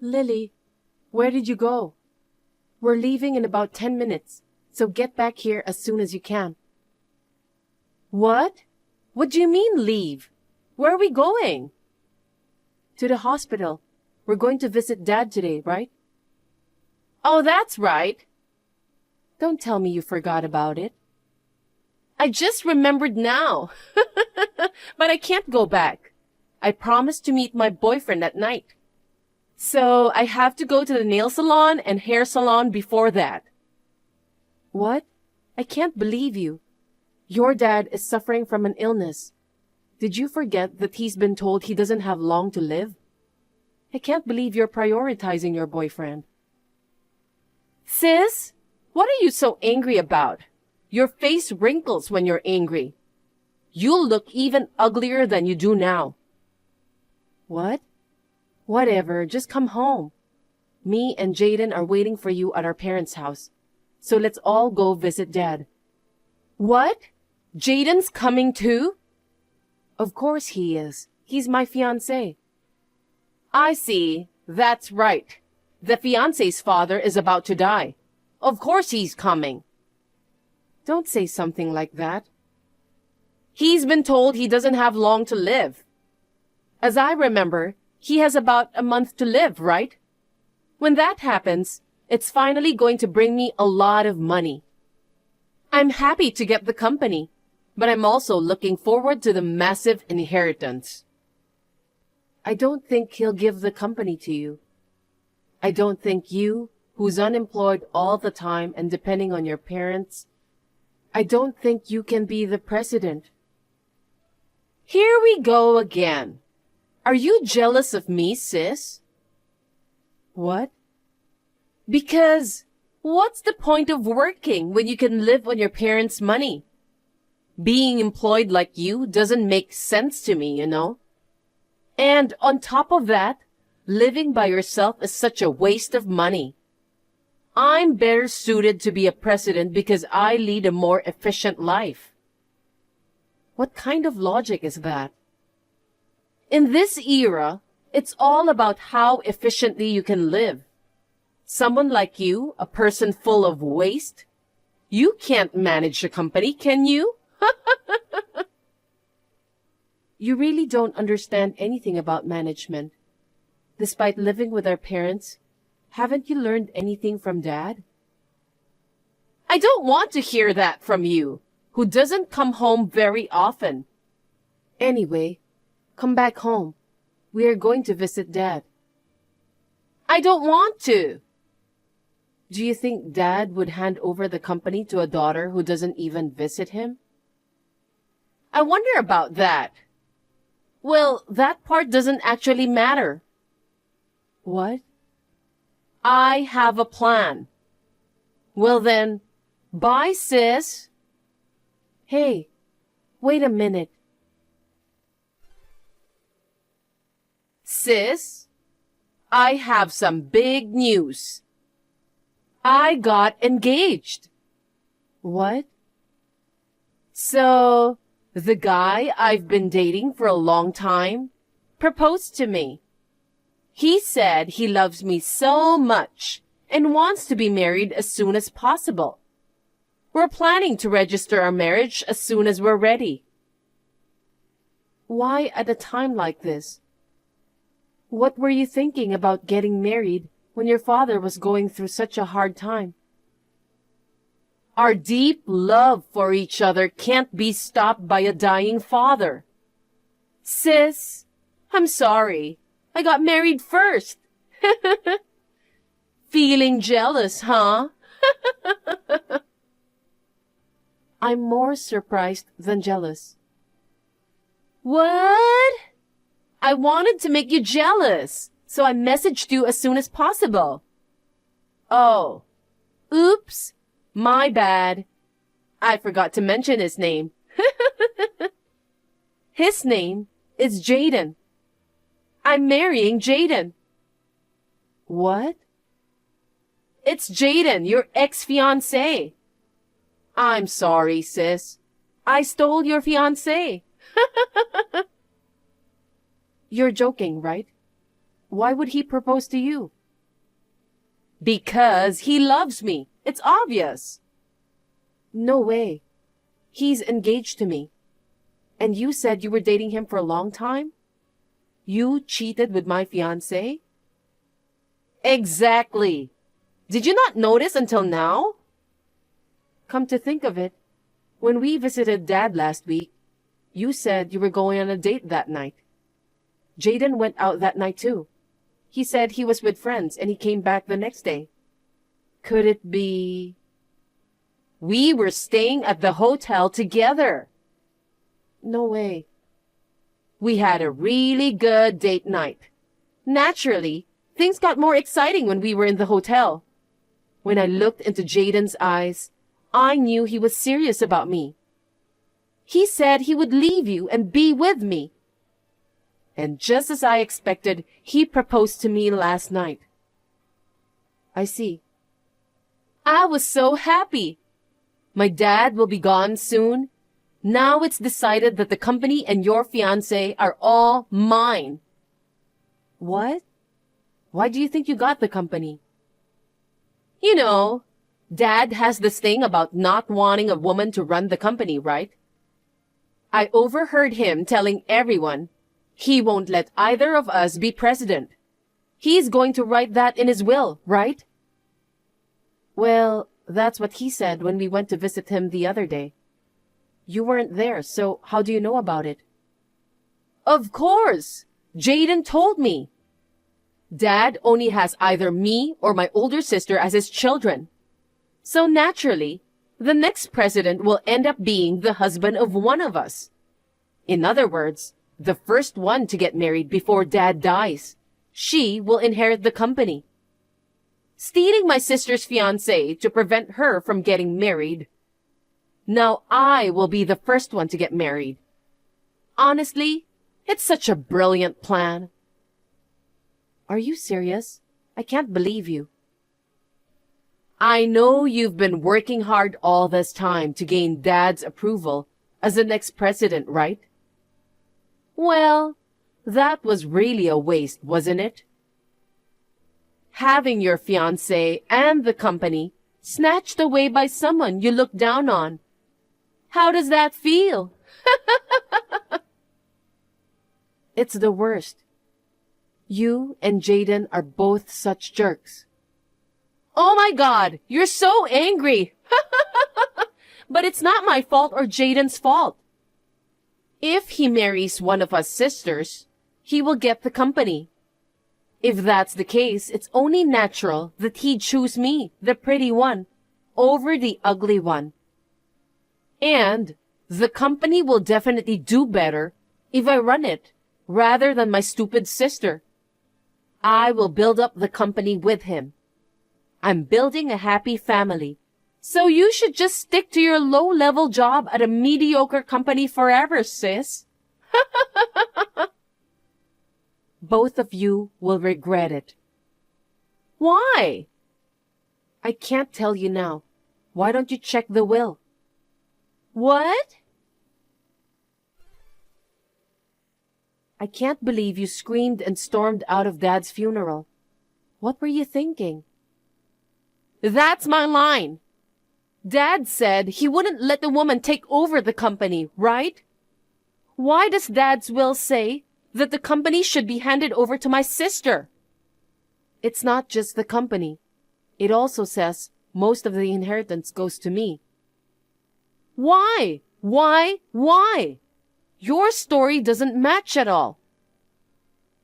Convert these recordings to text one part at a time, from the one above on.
Lily, where did you go? We're leaving in about 10 minutes, so get back here as soon as you can. What? What do you mean leave? Where are we going? To the hospital. We're going to visit Dad today, right? Oh, that's right. Don't tell me you forgot about it. I just remembered now. But I can't go back. I promised to meet my boyfriend at night. So I have to go to the nail salon and hair salon before that. What? I can't believe you. Your dad is suffering from an illness. Did you forget that he's been told he doesn't have long to live? I can't believe you're prioritizing your boyfriend. Sis, what are you so angry about? Your face wrinkles when you're angry. You'll look even uglier than you do now. What? Whatever, just come home. Me and Jaden are waiting for you at our parents' house. So let's all go visit Dad. What? Jaden's coming too? Of course he is. He's my fiancé. I see. That's right. The fiancé's father is about to die. Of course he's coming. Don't say something like that. He's been told he doesn't have long to live. As I remember, he has about a month to live, right? When that happens, it's finally going to bring me a lot of money. I'm happy to get the company, but I'm also looking forward to the massive inheritance. I don't think he'll give the company to you. I don't think you, who's unemployed all the time and depending on your parents, I don't think you can be the president. Here we go again. Are you jealous of me, sis? What? Because what's the point of working when you can live on your parents' money? Being employed like you doesn't make sense to me, you know? And on top of that, living by yourself is such a waste of money. I'm better suited to be a president because I lead a more efficient life. What kind of logic is that? In this era, it's all about how efficiently you can live. Someone like you, a person full of waste, you can't manage a company, can you? You really don't understand anything about management. Despite living with our parents, haven't you learned anything from Dad? I don't want to hear that from you, who doesn't come home very often. Anyway, come back home. We are going to visit Dad. I don't want to. Do you think Dad would hand over the company to a daughter who doesn't even visit him? I wonder about that. Well, that part doesn't actually matter. What? I have a plan. Well then, bye, sis. Hey, wait a minute. Sis, I have some big news. I got engaged. What? So, the guy I've been dating for a long time proposed to me. He said he loves me so much and wants to be married as soon as possible. We're planning to register our marriage as soon as we're ready. Why at a time like this? What were you thinking about getting married when your father was going through such a hard time? Our deep love for each other can't be stopped by a dying father. Sis, I'm sorry. I got married first. Feeling jealous, huh? I'm more surprised than jealous. What? I wanted to make you jealous, so I messaged you as soon as possible. Oh, oops, my bad. I forgot to mention his name. His name is Jaden. I'm marrying Jaden. What? It's Jaden, your ex-fiancé. I'm sorry, sis. I stole your fiancé. You're joking, right? Why would he propose to you? Because he loves me. It's obvious. No way. He's engaged to me. And you said you were dating him for a long time? You cheated with my fiancé? Exactly. Did you not notice until now? Come to think of it, when we visited Dad last week, you said you were going on a date that night. Jaden went out that night too. He said he was with friends and he came back the next day. Could it be... We were staying at the hotel together. No way. We had a really good date night. Naturally, things got more exciting when we were in the hotel. When I looked into Jaden's eyes, I knew he was serious about me. He said he would leave you and be with me. And just as I expected, he proposed to me last night. I see. I was so happy. My dad will be gone soon. Now it's decided that the company and your fiancé are all mine. What? Why do you think you got the company? You know, Dad has this thing about not wanting a woman to run the company, right? I overheard him telling everyone he won't let either of us be president. He's going to write that in his will, right? Well, that's what he said when we went to visit him the other day. You weren't there, so how do you know about it? Of course! Jaden told me. Dad only has either me or my older sister as his children. So naturally, the next president will end up being the husband of one of us. In other words, the first one to get married before Dad dies. She will inherit the company. Stealing my sister's fiancé to prevent her from getting married. Now I will be the first one to get married. Honestly, it's such a brilliant plan. Are you serious? I can't believe you. I know you've been working hard all this time to gain Dad's approval as the next president, right? Well, that was really a waste, wasn't it? Having your fiancé and the company snatched away by someone you look down on. How does that feel? It's the worst. You and Jaden are both such jerks. Oh my God, you're so angry. But it's not my fault or Jaden's fault. If he marries one of us sisters, he will get the company. If that's the case, it's only natural that he'd choose me, the pretty one, over the ugly one. And the company will definitely do better if I run it, rather than my stupid sister. I will build up the company with him. I'm building a happy family. So you should just stick to your low-level job at a mediocre company forever, sis. Both of you will regret it. Why? I can't tell you now. Why don't you check the will? What? I can't believe you screamed and stormed out of Dad's funeral. What were you thinking? That's my line. Dad said he wouldn't let the woman take over the company, right? Why does Dad's will say that the company should be handed over to my sister? It's not just the company. It also says most of the inheritance goes to me. Why? Why? Your story doesn't match at all.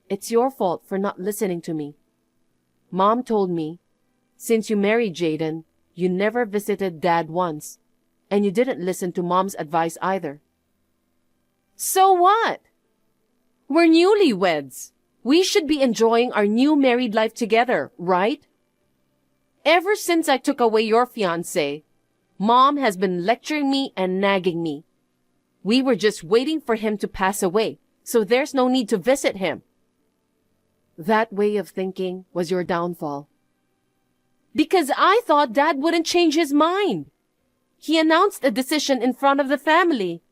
It's your fault for not listening to me. Mom told me, since you married Jaden, you never visited Dad once, and you didn't listen to Mom's advice either. So what? We're newlyweds. We should be enjoying our new married life together, right? Ever since I took away your fiancé, Mom has been lecturing me and nagging me. We were just waiting for him to pass away, so there's no need to visit him. That way of thinking was your downfall. Because I thought Dad wouldn't change his mind. He announced a decision in front of the family.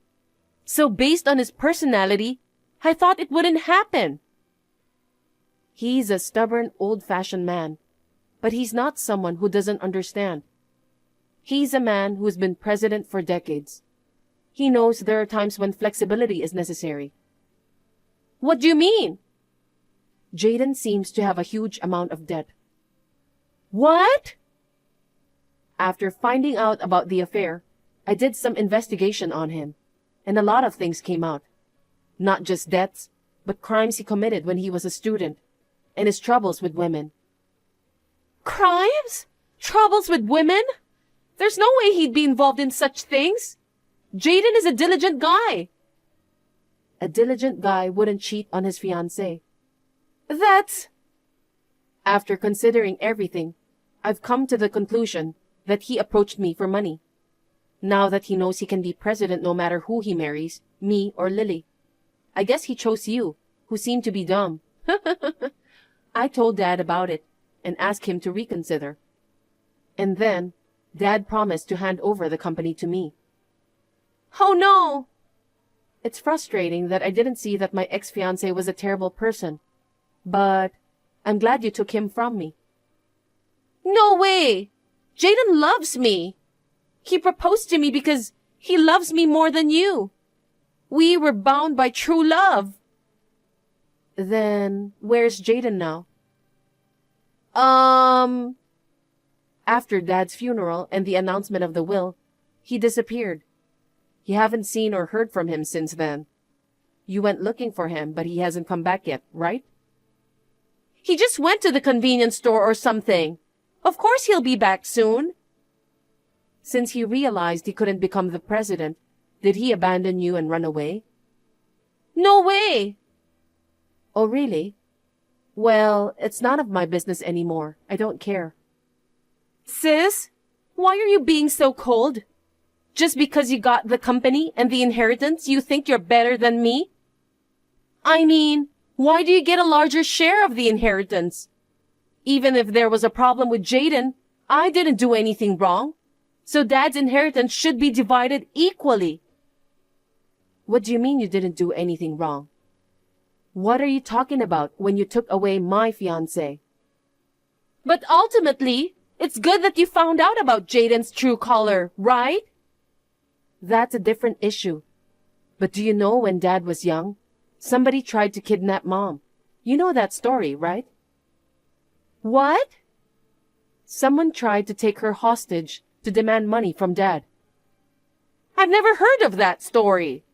So based on his personality, I thought it wouldn't happen. He's a stubborn, old-fashioned man, but he's not someone who doesn't understand. He's a man who's been president for decades. He knows there are times when flexibility is necessary. What do you mean? Jayden seems to have a huge amount of debt. What? After finding out about the affair, I did some investigation on him, and a lot of things came out. Not just debts, but crimes he committed when he was a student, and his troubles with women. Crimes? Troubles with women? There's no way he'd be involved in such things. Jayden is a diligent guy. A diligent guy wouldn't cheat on his fiancée. That's... After considering everything, I've come to the conclusion that he approached me for money. Now that he knows he can be president no matter who he marries, me or Lily. I guess he chose you, who seem to be dumb. I told Dad about it and asked him to reconsider. And then, Dad promised to hand over the company to me. Oh no! It's frustrating that I didn't see that my ex-fiancé was a terrible person. But I'm glad you took him from me. No way! Jayden loves me. He proposed to me because he loves me more than you. We were bound by true love. Then, where's Jayden now? After Dad's funeral and the announcement of the will, he disappeared. You haven't seen or heard from him since then. You went looking for him, but he hasn't come back yet, right? He just went to the convenience store or something. Of course he'll be back soon. Since he realized he couldn't become the president, did he abandon you and run away? No way! Oh, really? Well, it's none of my business anymore. I don't care. Sis, why are you being so cold? Just because you got the company and the inheritance, you think you're better than me? I mean, why do you get a larger share of the inheritance? Even if there was a problem with Jayden, I didn't do anything wrong. So Dad's inheritance should be divided equally. What do you mean you didn't do anything wrong? What are you talking about when you took away my fiancé? But ultimately, it's good that you found out about Jayden's true color, right? That's a different issue. But do you know when Dad was young, somebody tried to kidnap Mom? You know that story, right? What? Someone tried to take her hostage to demand money from Dad. I've never heard of that story.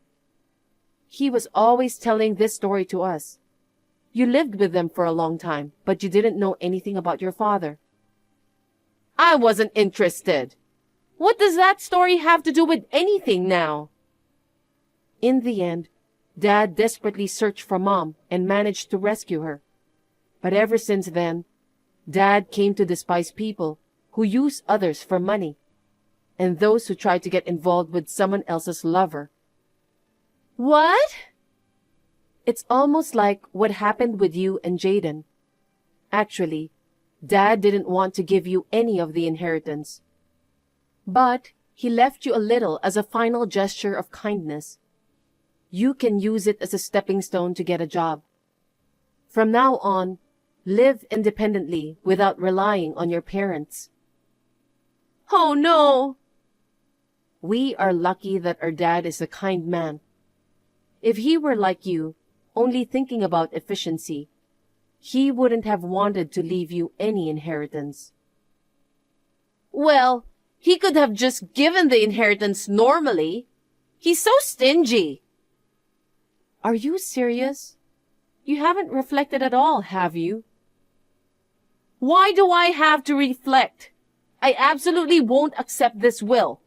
He was always telling this story to us. You lived with them for a long time, but you didn't know anything about your father. I wasn't interested. What does that story have to do with anything now? In the end, Dad desperately searched for Mom and managed to rescue her. But ever since then, Dad came to despise people who use others for money, and those who try to get involved with someone else's lover. What? It's almost like what happened with you and Jayden. Actually, Dad didn't want to give you any of the inheritance. But he left you a little as a final gesture of kindness. You can use it as a stepping stone to get a job. From now on, live independently without relying on your parents. Oh no! We are lucky that our dad is a kind man. If he were like you, only thinking about efficiency, he wouldn't have wanted to leave you any inheritance. Well, he could have just given the inheritance normally. He's so stingy. Are you serious? You haven't reflected at all, have you? Why do I have to reflect? I absolutely won't accept this will.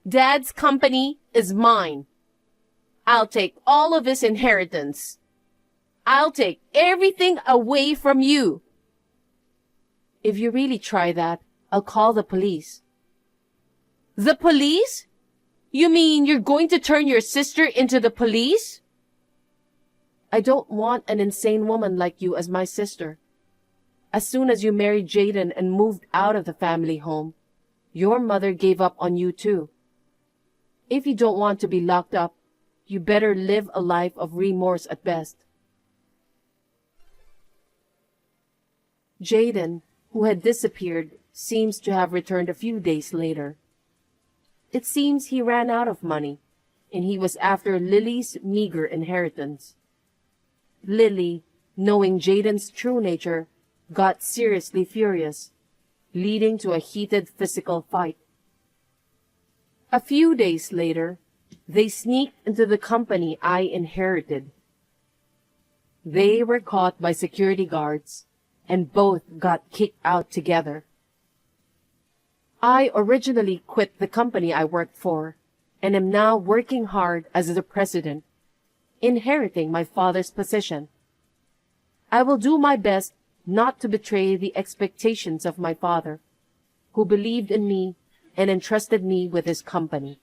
Dad's company is mine. I'll take all of his inheritance. I'll take everything away from you. If you really try that, I'll call the police. The police? You mean you're going to turn your sister into the police? I don't want an insane woman like you as my sister. As soon as you married Jayden and moved out of the family home, your mother gave up on you too. If you don't want to be locked up, you better live a life of remorse at best. Jaden, who had disappeared, seems to have returned a few days later. It seems he ran out of money, and he was after Lily's meager inheritance. Lily, knowing Jaden's true nature, got seriously furious, leading to a heated physical fight. A few days later, they sneaked into the company I inherited. They were caught by security guards, and both got kicked out together. I originally quit the company I worked for, and am now working hard as the president, inheriting my father's position. I will do my best not to betray the expectations of my father, who believed in me and entrusted me with his company.